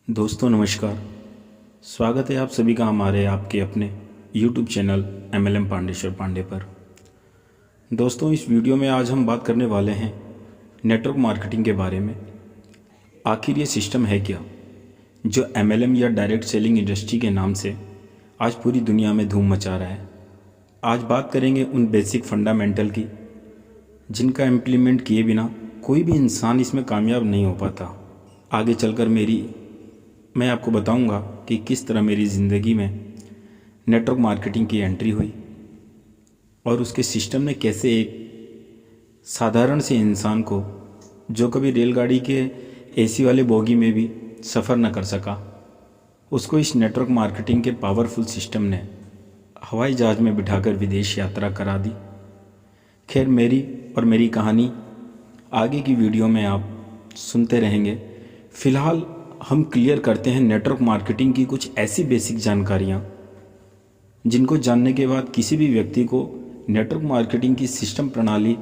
दोस्तों नमस्कार। स्वागत है आप सभी का हमारे आपके अपने YouTube channel MLM Pandeshwar Pandey पर। दोस्तों इस वीडियो में आज हम बात करने वाले हैं नेटवर्क मार्केटिंग के बारे में। आखिर ये सिस्टम है क्या जो MLM या डायरेक्ट सेलिंग इंडस्ट्री के नाम से आज पूरी दुनिया में धूम मचा रहा है। आज बात करेंगे उन बेसिक फंडामेंटल की जिनका इम्प्लीमेंट किए बिना कोई भी इंसान इसमें कामयाब नहीं हो पाता। आगे चलकर मैं आपको बताऊंगा कि किस तरह मेरी ज़िंदगी में नेटवर्क मार्केटिंग की एंट्री हुई और उसके सिस्टम ने कैसे एक साधारण से इंसान को जो कभी रेलगाड़ी के एसी वाले बोगी में भी सफ़र न कर सका, उसको इस नेटवर्क मार्केटिंग के पावरफुल सिस्टम ने हवाई जहाज़ में बिठाकर विदेश यात्रा करा दी। खैर मेरी कहानी आगे की वीडियो में आप सुनते रहेंगे। फ़िलहाल हम क्लियर करते हैं नेटवर्क मार्केटिंग की कुछ ऐसी बेसिक जानकारियाँ जिनको जानने के बाद किसी भी व्यक्ति को नेटवर्क मार्केटिंग की सिस्टम प्रणाली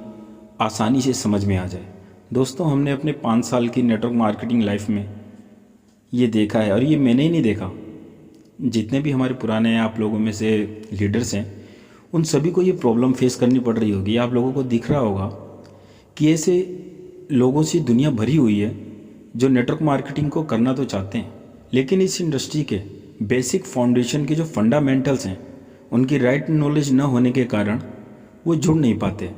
आसानी से समझ में आ जाए। दोस्तों हमने अपने 5 साल की नेटवर्क मार्केटिंग लाइफ में ये देखा है, और ये मैंने ही नहीं देखा, जितने भी हमारे पुराने आप लोगों में से लीडर्स हैं उन सभी को ये प्रॉब्लम फेस करनी पड़ रही होगी। आप लोगों को दिख रहा होगा कि ऐसे लोगों से दुनिया भरी हुई है जो नेटवर्क मार्केटिंग को करना तो चाहते हैं, लेकिन इस इंडस्ट्री के बेसिक फाउंडेशन के जो फंडामेंटल्स हैं उनकी राइट नॉलेज न होने के कारण वो जुड़ नहीं पाते,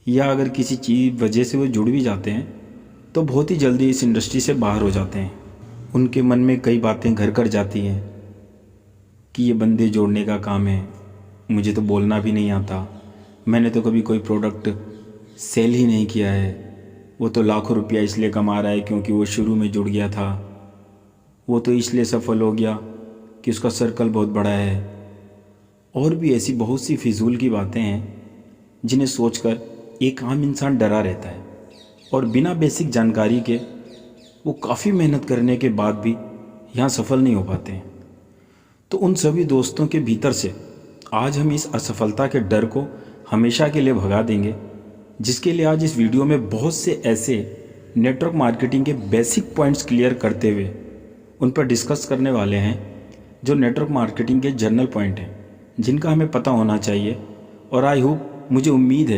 या अगर किसी चीज़ वजह से वो जुड़ भी जाते हैं तो बहुत ही जल्दी इस इंडस्ट्री से बाहर हो जाते हैं। उनके मन में कई बातें घर कर जाती हैं कि ये बंदे जोड़ने का काम है, मुझे तो बोलना भी नहीं आता, मैंने तो कभी कोई प्रोडक्ट सेल ही नहीं किया है, वो तो लाखों रुपया इसलिए कमा रहा है क्योंकि वो शुरू में जुड़ गया था, वो तो इसलिए सफल हो गया कि उसका सर्कल बहुत बड़ा है। और भी ऐसी बहुत सी फिजूल की बातें हैं जिन्हें सोचकर एक आम इंसान डरा रहता है, और बिना बेसिक जानकारी के वो काफ़ी मेहनत करने के बाद भी यहाँ सफल नहीं हो पाते हैं। तो उन सभी दोस्तों के भीतर से आज हम इस असफलता के डर को हमेशा के लिए भगा देंगे, जिसके लिए आज इस वीडियो में बहुत से ऐसे नेटवर्क मार्केटिंग के बेसिक पॉइंट्स क्लियर करते हुए उन पर डिस्कस करने वाले हैं जो नेटवर्क मार्केटिंग के जनरल पॉइंट हैं जिनका हमें पता होना चाहिए। और आई होप, मुझे उम्मीद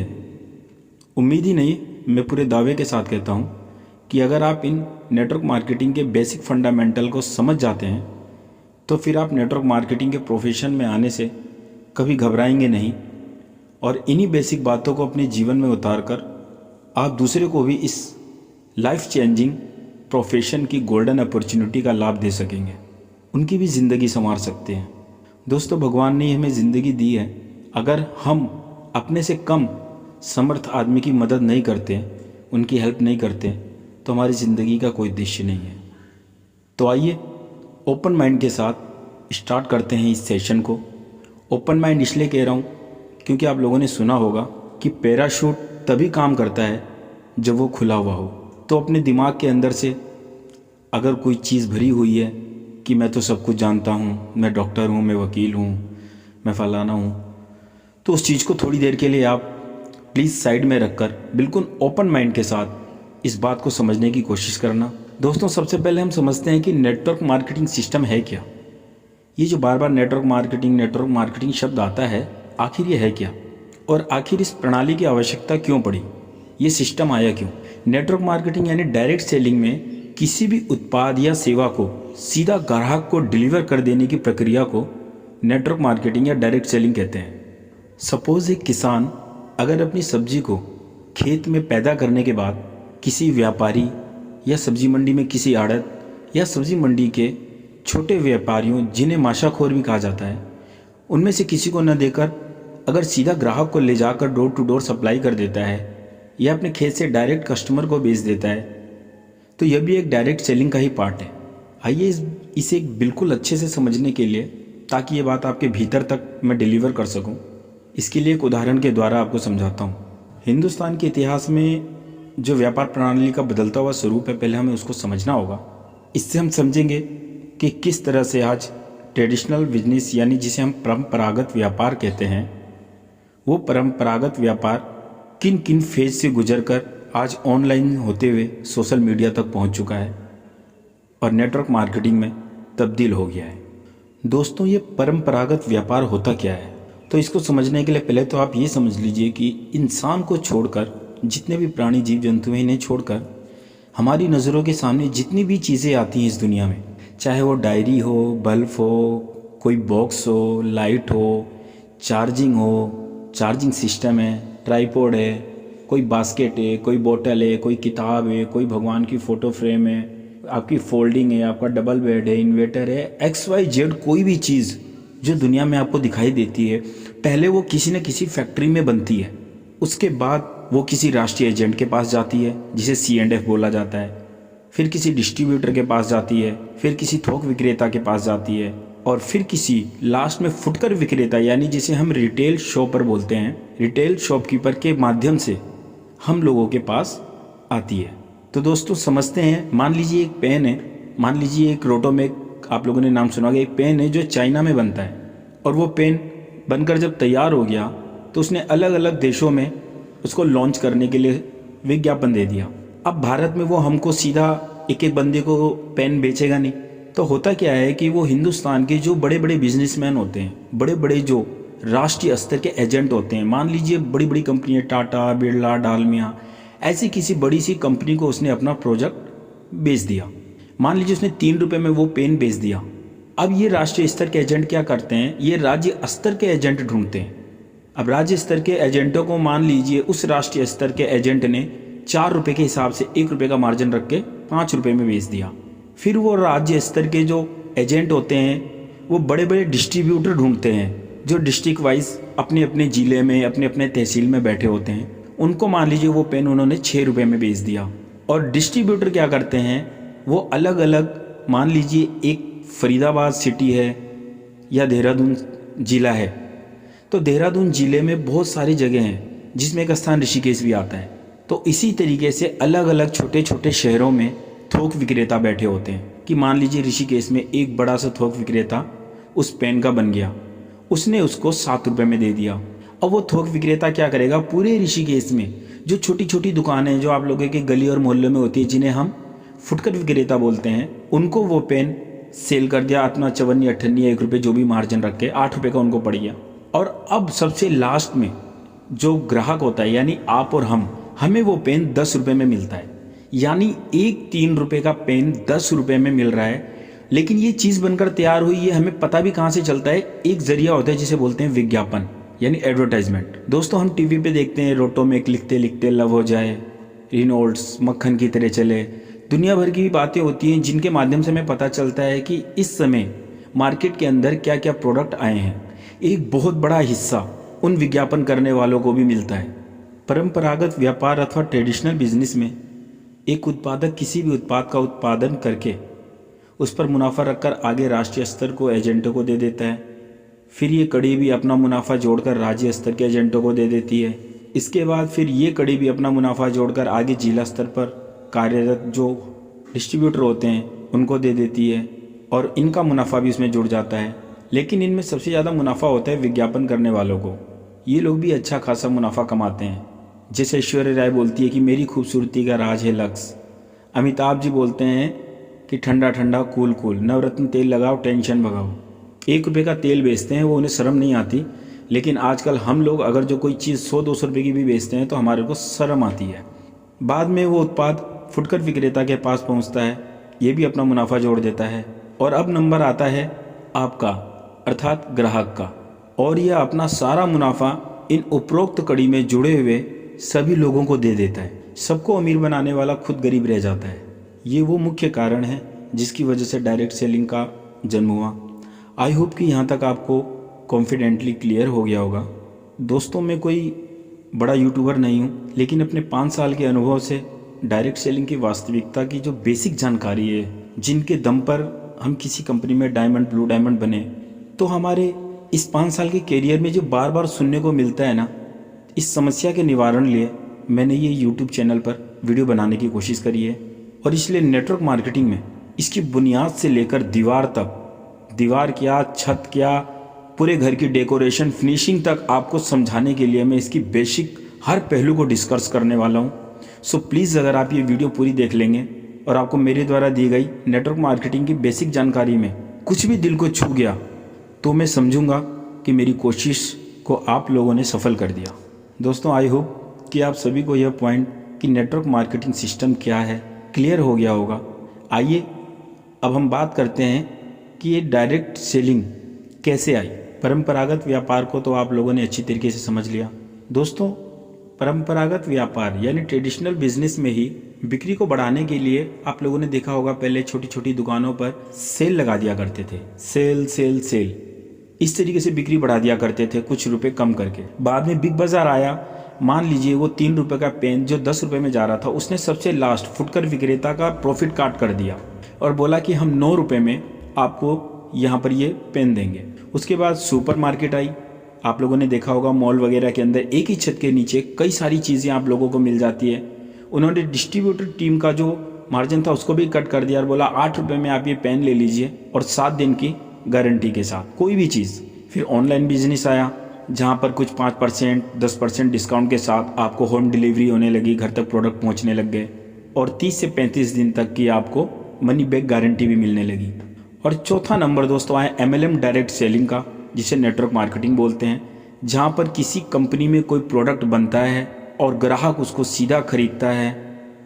ही नहीं, मैं पूरे दावे के साथ कहता हूँ कि अगर आप इन नेटवर्क मार्केटिंग के बेसिक फंडामेंटल को समझ जाते हैं तो फिर आप नेटवर्क मार्केटिंग के प्रोफेशन में आने से कभी घबराएंगे नहीं, और इन्हीं बेसिक बातों को अपने जीवन में उतारकर आप दूसरे को भी इस लाइफ चेंजिंग प्रोफेशन की गोल्डन अपॉर्चुनिटी का लाभ दे सकेंगे, उनकी भी ज़िंदगी संवार सकते हैं। दोस्तों भगवान ने हमें ज़िंदगी दी है, अगर हम अपने से कम समर्थ आदमी की मदद नहीं करते, उनकी हेल्प नहीं करते, तो हमारी ज़िंदगी का कोई उद्देश्य नहीं है। तो आइए ओपन माइंड के साथ स्टार्ट करते हैं इस सेशन को। ओपन माइंड इसलिए कह रहा हूँ क्योंकि आप लोगों ने सुना होगा कि पैराशूट तभी काम करता है जब वो खुला हुआ हो। तो अपने दिमाग के अंदर से अगर कोई चीज़ भरी हुई है कि मैं तो सब कुछ जानता हूँ, मैं डॉक्टर हूँ, मैं वकील हूँ, मैं फलाना हूँ, तो उस चीज़ को थोड़ी देर के लिए आप प्लीज़ साइड में रखकर बिल्कुल ओपन माइंड के साथ इस बात को समझने की कोशिश करना। दोस्तों सबसे पहले हम समझते हैं कि नेटवर्क मार्केटिंग सिस्टम है क्या। ये जो बार बार नेटवर्क मार्केटिंग शब्द आता है, आखिर ये है क्या, और आखिर इस प्रणाली की आवश्यकता क्यों पड़ी, ये सिस्टम आया क्यों। नेटवर्क मार्केटिंग यानी डायरेक्ट सेलिंग में किसी भी उत्पाद या सेवा को सीधा ग्राहक को डिलीवर कर देने की प्रक्रिया को नेटवर्क मार्केटिंग या डायरेक्ट सेलिंग कहते हैं। सपोज एक किसान अगर अपनी सब्जी को खेत में पैदा करने के बाद किसी व्यापारी या सब्जी मंडी में किसी आड़त या सब्जी मंडी के छोटे व्यापारियों, जिन्हें माशाखोर भी कहा जाता है, उनमें से किसी को न देकर अगर सीधा ग्राहक को ले जाकर डोर टू डोर सप्लाई कर देता है या अपने खेत से डायरेक्ट कस्टमर को बेच देता है, तो यह भी एक डायरेक्ट सेलिंग का ही पार्ट है। आइए इसे बिल्कुल अच्छे से समझने के लिए, ताकि ये बात आपके भीतर तक मैं डिलीवर कर सकूं, इसके लिए एक उदाहरण के द्वारा आपको समझाता हूँ। हिंदुस्तान के इतिहास में जो व्यापार प्रणाली का बदलता हुआ स्वरूप है, पहले हमें उसको समझना होगा। इससे हम समझेंगे कि किस तरह से आज ट्रेडिशनल बिजनेस यानी जिसे हम परंपरागत व्यापार कहते हैं, वो परंपरागत व्यापार किन किन फेज से गुजरकर आज ऑनलाइन होते हुए सोशल मीडिया तक पहुंच चुका है। और नेटवर्क मार्केटिंग में तब्दील हो गया है। दोस्तों, ये परंपरागत व्यापार होता क्या है? तो इसको समझने के लिए पहले तो आप ये समझ लीजिए कि इंसान को छोड़कर जितने भी प्राणी जीव जंतु हैं, इन्हें छोड़कर हमारी नज़रों के सामने जितनी भी चीज़ें आती हैं इस दुनिया में, चाहे वो डायरी हो, बल्ब हो, कोई बॉक्स हो, लाइट हो, चार्जिंग सिस्टम है, ट्राइपॉड है, कोई बास्केट है, कोई बोतल है, कोई किताब है, कोई भगवान की फ़ोटो फ्रेम है, आपकी फोल्डिंग है, आपका डबल बेड है, इन्वर्टर है, XYZ कोई भी चीज़ जो दुनिया में आपको दिखाई देती है, पहले वो किसी न किसी फैक्ट्री में बनती है। उसके बाद वो किसी राष्ट्रीय एजेंट के पास जाती है जिसे C&F बोला जाता है, फिर किसी डिस्ट्रीब्यूटर के पास जाती है, फिर किसी थोक विक्रेता के पास जाती है, और फिर किसी लास्ट में फुटकर विक्रेता यानी जिसे हम रिटेल शॉपर बोलते हैं, रिटेल शॉपकीपर के माध्यम से हम लोगों के पास आती है। तो दोस्तों समझते हैं, मान लीजिए एक पेन है, मान लीजिए एक रोटोमेक, आप लोगों ने नाम सुना होगा, एक पेन है जो चाइना में बनता है, और वो पेन बनकर जब तैयार हो गया तो उसने अलग अलग देशों में उसको लॉन्च करने के लिए विज्ञापन दे दिया। अब भारत में वो हमको सीधा एक एक बंदे को पेन बेचेगा नहीं। तो होता क्या है कि वो हिंदुस्तान के जो बड़े बड़े बिजनेसमैन होते हैं, बड़े बड़े जो राष्ट्रीय स्तर के एजेंट होते हैं, मान लीजिए बड़ी बड़ी कंपनियाँ टाटा, बिरला, डालमिया, ऐसी किसी बड़ी सी कंपनी को उसने अपना प्रोजेक्ट बेच दिया। मान लीजिए उसने 3 रुपये में वो पेन बेच दिया। अब ये राष्ट्रीय स्तर के एजेंट क्या करते हैं, ये राज्य स्तर के एजेंट ढूंढते हैं। अब राज्य स्तर के एजेंटों को मान लीजिए उस राष्ट्रीय स्तर के एजेंट ने 4 रुपये के हिसाब से 1 रुपये का मार्जिन रख के 5 रुपये में बेच दिया। फिर वो राज्य स्तर के जो एजेंट होते हैं वो बड़े बड़े डिस्ट्रीब्यूटर ढूंढते हैं जो डिस्ट्रिक्ट वाइज अपने अपने ज़िले में, अपने अपने तहसील में बैठे होते हैं। उनको मान लीजिए वो पेन उन्होंने 6 रुपये में बेच दिया। और डिस्ट्रीब्यूटर क्या करते हैं, वो अलग अलग, मान लीजिए एक फरीदाबाद सिटी है या देहरादून ज़िला है, तो देहरादून ज़िले में बहुत सारी जगह हैं जिसमें एक स्थान ऋषिकेश भी आता है। तो इसी तरीके से अलग अलग छोटे छोटे शहरों में थोक विक्रेता बैठे होते हैं कि मान लीजिए ऋषिकेश में एक बड़ा सा थोक विक्रेता उस पेन का बन गया, उसने उसको 7 रुपये में दे दिया। अब वो थोक विक्रेता क्या करेगा, पूरे ऋषिकेश में जो छोटी छोटी दुकानें जो आप लोगों के गली और मोहल्ले में होती है, जिन्हें हम फुटकर विक्रेता बोलते हैं, उनको वो पेन सेल कर दिया अपना 54 58 1 रुपये जो भी मार्जिन रख के, 8 रुपये का उनको पड़ गया। और अब सबसे लास्ट में जो ग्राहक होता है यानी आप और हमें वो पेन 10 रुपये में मिलता है। यानी एक 3 रुपये का पेन 10 रुपये में मिल रहा है। लेकिन ये चीज़ बनकर तैयार हुई है, हमें पता भी कहाँ से चलता है, एक जरिया होता है जिसे बोलते हैं विज्ञापन यानी एडवर्टाइजमेंट। दोस्तों हम टीवी पे देखते हैं, रोटोमेक लिखते लिखते लव हो जाए, रिनोल्ड्स मक्खन की तरह चले, दुनिया भर की बातें होती हैं जिनके माध्यम से हमें पता चलता है कि इस समय मार्केट के अंदर क्या क्या प्रोडक्ट आए हैं। एक बहुत बड़ा हिस्सा उन विज्ञापन करने वालों को भी मिलता है। परंपरागत व्यापार अथवा ट्रेडिशनल बिजनेस में एक उत्पादक किसी भी उत्पाद का उत्पादन करके उस पर मुनाफा रखकर आगे राष्ट्रीय स्तर को एजेंटों को दे देता है। फिर ये कड़ी भी अपना मुनाफा जोड़कर राज्य स्तर के एजेंटों को दे देती है। इसके बाद फिर ये कड़ी भी अपना मुनाफा जोड़कर आगे जिला स्तर पर कार्यरत जो डिस्ट्रीब्यूटर होते हैं उनको दे देती है, और इनका मुनाफा भी इसमें जुड़ जाता है। लेकिन इनमें सबसे ज़्यादा मुनाफा होता है विज्ञापन करने वालों को। ये लोग भी अच्छा खासा मुनाफा कमाते हैं। जैसे ऐश्वर्या राय बोलती है कि मेरी खूबसूरती का राज है लक्स, अमिताभ जी बोलते हैं कि ठंडा ठंडा कूल कूल, नवरत्न तेल लगाओ टेंशन भगाओ। 1 रुपये का तेल बेचते हैं, वो उन्हें शर्म नहीं आती। लेकिन आजकल हम लोग अगर जो कोई चीज़ 100-200 रुपये की भी बेचते हैं तो हमारे को शर्म आती है। बाद में वो उत्पाद फुटकर विक्रेता के पास पहुंचता है, ये भी अपना मुनाफा जोड़ देता है। और अब नंबर आता है आपका अर्थात ग्राहक का, और यह अपना सारा मुनाफा इन उपरोक्त कड़ी में जुड़े हुए सभी लोगों को दे देता है। सबको अमीर बनाने वाला खुद गरीब रह जाता है। ये वो मुख्य कारण है जिसकी वजह से डायरेक्ट सेलिंग का जन्म हुआ। आई होप कि यहाँ तक आपको कॉन्फिडेंटली क्लियर हो गया होगा। दोस्तों मैं कोई बड़ा यूट्यूबर नहीं हूँ, लेकिन अपने 5 साल के अनुभव से डायरेक्ट सेलिंग की वास्तविकता की जो बेसिक जानकारी है, जिनके दम पर हम किसी कंपनी में डायमंड ब्लू डायमंड बने, तो हमारे इस 5 साल के कैरियर में जो बार बार सुनने को मिलता है ना, इस समस्या के निवारण लिए मैंने ये यूट्यूब चैनल पर वीडियो बनाने की कोशिश करी है। और इसलिए नेटवर्क मार्केटिंग में इसकी बुनियाद से लेकर दीवार तक, दीवार क्या, छत क्या, पूरे घर की डेकोरेशन फिनिशिंग तक आपको समझाने के लिए मैं इसकी बेसिक हर पहलू को डिस्कस करने वाला हूँ। सो प्लीज़ अगर आप ये वीडियो पूरी देख लेंगे और आपको मेरे द्वारा दी गई नेटवर्क मार्केटिंग की बेसिक जानकारी में कुछ भी दिल को छू गया तो मैं समझूंगा कि मेरी कोशिश को आप लोगों ने सफल कर दिया। दोस्तों, आई होप कि आप सभी को यह पॉइंट कि नेटवर्क मार्केटिंग सिस्टम क्या है क्लियर हो गया होगा। आइए अब हम बात करते हैं कि ये डायरेक्ट सेलिंग कैसे आई। परंपरागत व्यापार को तो आप लोगों ने अच्छी तरीके से समझ लिया। दोस्तों, परंपरागत व्यापार यानी ट्रेडिशनल बिजनेस में ही बिक्री को बढ़ाने के लिए आप लोगों ने देखा होगा पहले छोटी छोटी दुकानों पर सेल लगा दिया करते थे। सेल सेल सेल इस तरीके से बिक्री बढ़ा दिया करते थे कुछ रुपए कम करके। बाद में बिग बाजार आया। मान लीजिए वो 3 रुपए का पेन जो 10 रुपए में जा रहा था, उसने सबसे लास्ट फुटकर विक्रेता का प्रॉफिट काट कर दिया और बोला कि हम 9 रुपए में आपको यहाँ पर ये पेन देंगे। उसके बाद सुपर मार्केट आई। आप लोगों ने देखा होगा मॉल वगैरह के अंदर एक ही छत के नीचे कई सारी चीज़ें आप लोगों को मिल जाती है। उन्होंने डिस्ट्रीब्यूटर टीम का जो मार्जिन था उसको भी कट कर दिया और बोला 8 रुपये में आप ये पेन ले लीजिए और 7 दिन की गारंटी के साथ कोई भी चीज़। फिर ऑनलाइन बिजनेस आया जहाँ पर कुछ 5% 10% डिस्काउंट के साथ आपको होम डिलीवरी होने लगी, घर तक प्रोडक्ट पहुँचने लग गए और 30 से 35 दिन तक की आपको मनी बैक गारंटी भी मिलने लगी। और चौथा नंबर दोस्तों आया MLM डायरेक्ट सेलिंग का, जिसे नेटवर्क मार्केटिंग बोलते हैं, जहाँ पर किसी कंपनी में कोई प्रोडक्ट बनता है और ग्राहक उसको सीधा खरीदता है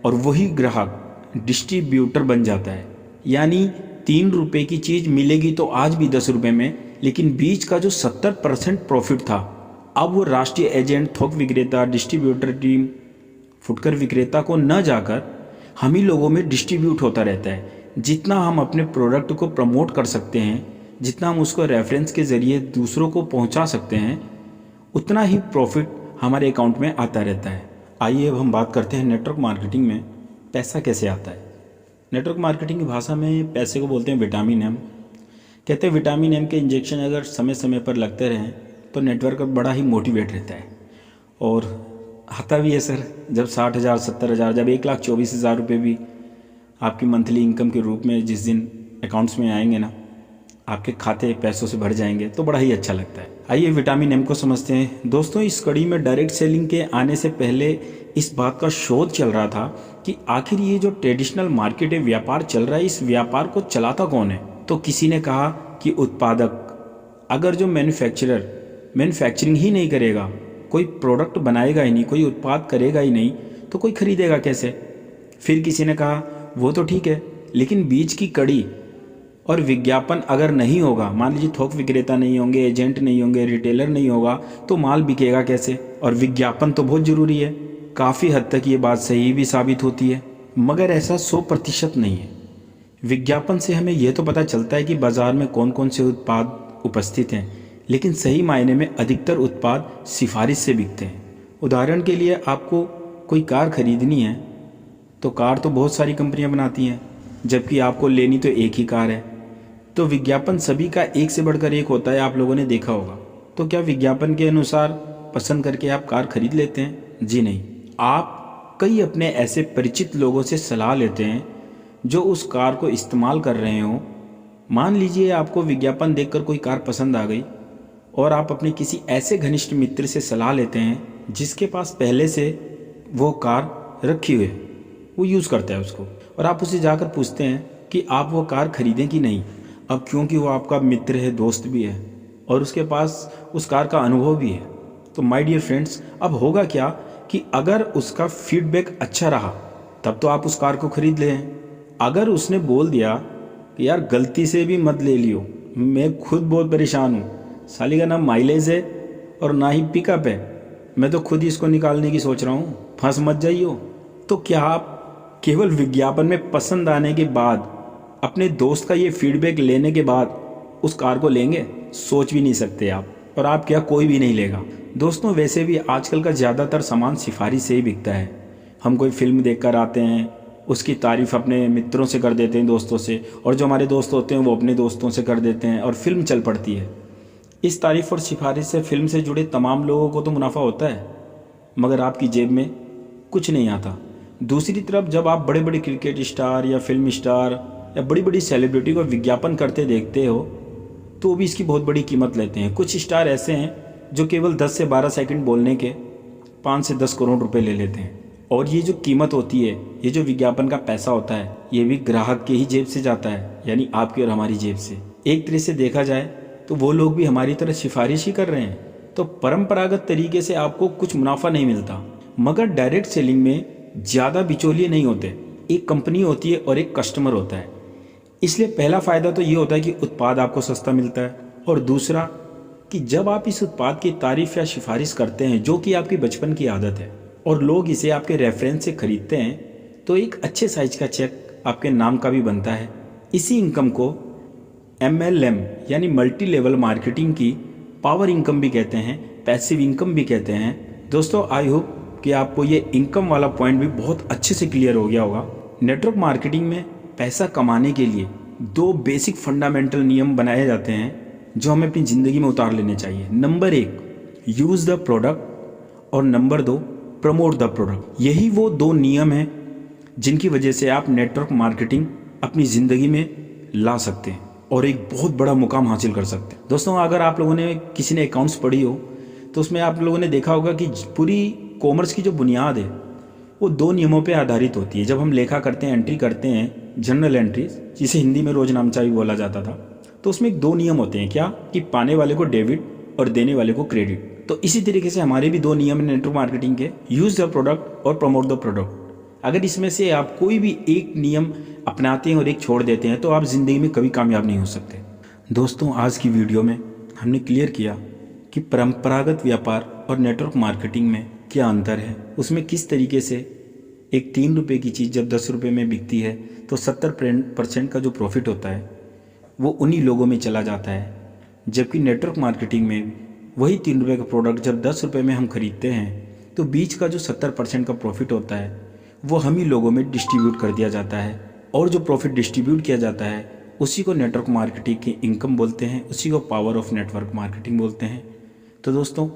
और वही ग्राहक डिस्ट्रीब्यूटर बन जाता है। यानी 3 रुपये की चीज़ मिलेगी तो आज भी 10 रुपये में, लेकिन बीच का जो 70% प्रॉफिट था अब वो राष्ट्रीय एजेंट, थोक विक्रेता, डिस्ट्रीब्यूटर टीम, फुटकर विक्रेता को न जाकर हम ही लोगों में डिस्ट्रीब्यूट होता रहता है। जितना हम अपने प्रोडक्ट को प्रमोट कर सकते हैं, जितना हम उसको रेफरेंस के ज़रिए दूसरों को पहुंचा सकते हैं, उतना ही प्रॉफिट हमारे अकाउंट में आता रहता है। आइए अब हम बात करते हैं नेटवर्क मार्केटिंग में पैसा कैसे आता है। नेटवर्क मार्केटिंग की भाषा में पैसे को बोलते हैं विटामिन एम। कहते हैं विटामिन एम के इंजेक्शन अगर समय समय पर लगते रहें तो नेटवर्क बड़ा ही मोटिवेट रहता है और आता भी है सर। जब 60,000 70,000 जब 1,24,000 रुपये भी आपकी मंथली इनकम के रूप में जिस दिन अकाउंट्स में आएंगे ना, आपके खाते पैसों से भर जाएंगे तो बड़ा ही अच्छा लगता है। आइए विटामिन एम को समझते हैं। दोस्तों, इस कड़ी में डायरेक्ट सेलिंग के आने से पहले इस बात का शोध चल रहा था कि आखिर ये जो ट्रेडिशनल मार्केट है, व्यापार चल रहा है, इस व्यापार को चलाता कौन है। तो किसी ने कहा कि उत्पादक। अगर जो मैन्युफैक्चरिंग ही नहीं करेगा, कोई प्रोडक्ट बनाएगा ही नहीं, कोई उत्पाद करेगा ही नहीं, तो कोई खरीदेगा कैसे। फिर किसी ने कहा वो तो ठीक है, लेकिन बीच की कड़ी और विज्ञापन अगर नहीं होगा, मान लीजिए थोक विक्रेता नहीं होंगे, एजेंट नहीं होंगे, रिटेलर नहीं होगा, तो माल बिकेगा कैसे। और विज्ञापन तो बहुत ज़रूरी है। काफ़ी हद तक ये बात सही भी साबित होती है, मगर ऐसा 100% नहीं है। विज्ञापन से हमें यह तो पता चलता है कि बाज़ार में कौन कौन से उत्पाद उपस्थित हैं, लेकिन सही मायने में अधिकतर उत्पाद सिफारिश से बिकते हैं। उदाहरण के लिए आपको कोई कार खरीदनी है तो कार तो बहुत सारी कंपनियां बनाती हैं, जबकि आपको लेनी तो एक ही कार है। तो विज्ञापन सभी का एक से बढ़कर एक होता है, आप लोगों ने देखा होगा। तो क्या विज्ञापन के अनुसार पसंद करके आप कार खरीद लेते हैं? जी नहीं। आप कई अपने ऐसे परिचित लोगों से सलाह लेते हैं जो उस कार को इस्तेमाल कर रहे हो। मान लीजिए आपको विज्ञापन देखकर कोई कार पसंद आ गई और आप अपने किसी ऐसे घनिष्ठ मित्र से सलाह लेते हैं जिसके पास पहले से वो कार रखी हुई है, वो यूज़ करता है उसको, और आप उससे जाकर पूछते हैं कि आप वो कार खरीदें कि नहीं। अब क्योंकि वो आपका मित्र है, दोस्त भी है और उसके पास उस कार का अनुभव भी है, तो माय डियर फ्रेंड्स, अब होगा क्या कि अगर उसका फीडबैक अच्छा रहा तब तो आप उस कार को खरीद लें। अगर उसने बोल दिया कि यार गलती से भी मत ले लियो, मैं खुद बहुत परेशान हूँ, साली का ना माइलेज है और ना ही पिकअप है, मैं तो खुद ही इसको निकालने की सोच रहा हूँ, फंस मत जाइयो, तो क्या आप केवल विज्ञापन में पसंद आने के बाद, अपने दोस्त का ये फीडबैक लेने के बाद उस कार को लेंगे? सोच भी नहीं सकते आप, और आप क्या, कोई भी नहीं लेगा। दोस्तों, वैसे भी आजकल का ज़्यादातर सामान सिफारिश से ही बिकता है। हम कोई फिल्म देखकर आते हैं, उसकी तारीफ़ अपने मित्रों से कर देते हैं, दोस्तों से, और जो हमारे दोस्त होते हैं वो अपने दोस्तों से कर देते हैं और फिल्म चल पड़ती है। इस तारीफ़ और सिफारिश से फिल्म से जुड़े तमाम लोगों को तो मुनाफा होता है, मगर आपकी जेब में कुछ नहीं आता। दूसरी तरफ जब आप बड़े बड़े क्रिकेट स्टार या फिल्म स्टार या बड़ी बड़ी सेलिब्रिटी को विज्ञापन करते देखते हो तो वो भी इसकी बहुत बड़ी कीमत लेते हैं। कुछ स्टार ऐसे हैं जो केवल 10 से 12 सेकंड बोलने के 5 से 10 करोड़ रुपए ले लेते हैं, और ये जो कीमत होती है, ये जो विज्ञापन का पैसा होता है, ये भी ग्राहक के ही जेब से जाता है, यानी आपकी और हमारी जेब से। एक तरह से देखा जाए तो वो लोग भी हमारी तरह सिफारिश ही कर रहे हैं। तो परंपरागत तरीके से आपको कुछ मुनाफा नहीं मिलता, मगर डायरेक्ट सेलिंग में ज़्यादा बिचौलिए नहीं होते। एक कंपनी होती है और एक कस्टमर होता है। इसलिए पहला फ़ायदा तो ये होता है कि उत्पाद आपको सस्ता मिलता है, और दूसरा कि जब आप इस उत्पाद की तारीफ़ या सिफारिश करते हैं, जो कि आपकी बचपन की आदत है, और लोग इसे आपके रेफरेंस से खरीदते हैं, तो एक अच्छे साइज का चेक आपके नाम का भी बनता है। इसी इनकम को MLM यानी मल्टी लेवल मार्केटिंग की पावर इनकम भी कहते हैं, पैसिव इनकम भी कहते हैं। दोस्तों, आई होप कि आपको ये इनकम वाला पॉइंट भी बहुत अच्छे से क्लियर हो गया होगा। नेटवर्क मार्केटिंग में पैसा कमाने के लिए 2 बेसिक फंडामेंटल नियम बनाए जाते हैं जो हमें अपनी ज़िंदगी में उतार लेने चाहिए। नंबर 1, यूज़ द प्रोडक्ट, और नंबर 2, प्रमोट द प्रोडक्ट। यही वो 2 नियम हैं जिनकी वजह से आप नेटवर्क मार्केटिंग अपनी ज़िंदगी में ला सकते हैं और एक बहुत बड़ा मुकाम हासिल कर सकते हैं। दोस्तों, अगर आप लोगों ने किसी ने अकाउंट्स पढ़ी हो तो उसमें आप लोगों ने देखा होगा कि पूरी कॉमर्स की जो बुनियाद है वो 2 नियमों पे आधारित होती है। जब हम लेखा करते हैं, एंट्री करते हैं, जनरल एंट्रीज, जिसे हिंदी में रोजनामचा भी बोला जाता था, तो उसमें 2 नियम होते हैं। क्या कि पाने वाले को डेबिट और देने वाले को क्रेडिट। तो इसी तरीके से हमारे भी 2 नियम हैं नेटवर्क मार्केटिंग के, यूज़ द प्रोडक्ट और प्रमोट द प्रोडक्ट। अगर इसमें से आप कोई भी एक नियम अपनाते हैं और एक छोड़ देते हैं तो आप ज़िंदगी में कभी कामयाब नहीं हो सकते। दोस्तों, आज की वीडियो में हमने क्लियर किया कि परंपरागत व्यापार और नेटवर्क मार्केटिंग में क्या अंतर है, उसमें किस तरीके से एक 3 रुपये की चीज़ जब 10 रुपये में बिकती है तो 70% का जो प्रॉफिट होता है वो उन्हीं लोगों में चला जाता है, जबकि नेटवर्क मार्केटिंग में वही 3 रुपये का प्रोडक्ट जब 10 रुपये में हम खरीदते हैं तो बीच का जो 70% का प्रॉफिट होता है वो हम ही लोगों में डिस्ट्रीब्यूट कर दिया जाता है, और जो प्रॉफिट डिस्ट्रीब्यूट किया जाता है उसी को नेटवर्क मार्केटिंग की इनकम बोलते हैं, उसी को पावर ऑफ नेटवर्क मार्केटिंग बोलते हैं। तो दोस्तों,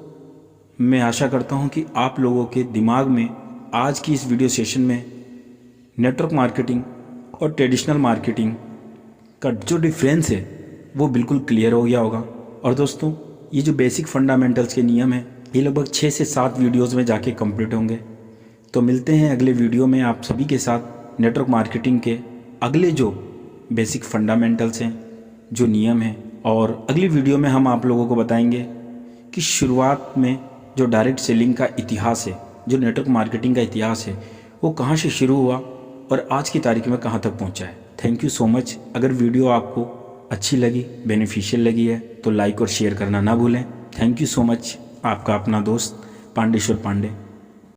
मैं आशा करता हूं कि आप लोगों के दिमाग में आज की इस वीडियो सेशन में नेटवर्क मार्केटिंग और ट्रेडिशनल मार्केटिंग का जो डिफरेंस है वो बिल्कुल क्लियर हो गया होगा। और दोस्तों, ये जो बेसिक फंडामेंटल्स के नियम हैं ये लगभग 6 से 7 वीडियोज़ में जाके कंप्लीट होंगे। तो मिलते हैं अगले वीडियो में आप सभी के साथ नेटवर्क मार्केटिंग के अगले जो बेसिक फंडामेंटल्स हैं, जो नियम हैं, और अगली वीडियो में हम आप लोगों को बताएंगे कि शुरुआत में जो डायरेक्ट सेलिंग का इतिहास है, जो नेटवर्क मार्केटिंग का इतिहास है, वो कहाँ से शुरू हुआ और आज की तारीख में कहाँ तक पहुँचा है। Thank you so much. अगर वीडियो आपको अच्छी लगी, बेनिफिशियल लगी है तो लाइक और शेयर करना ना भूलें। Thank you so much. आपका अपना दोस्त पांडेश्वर पांडे।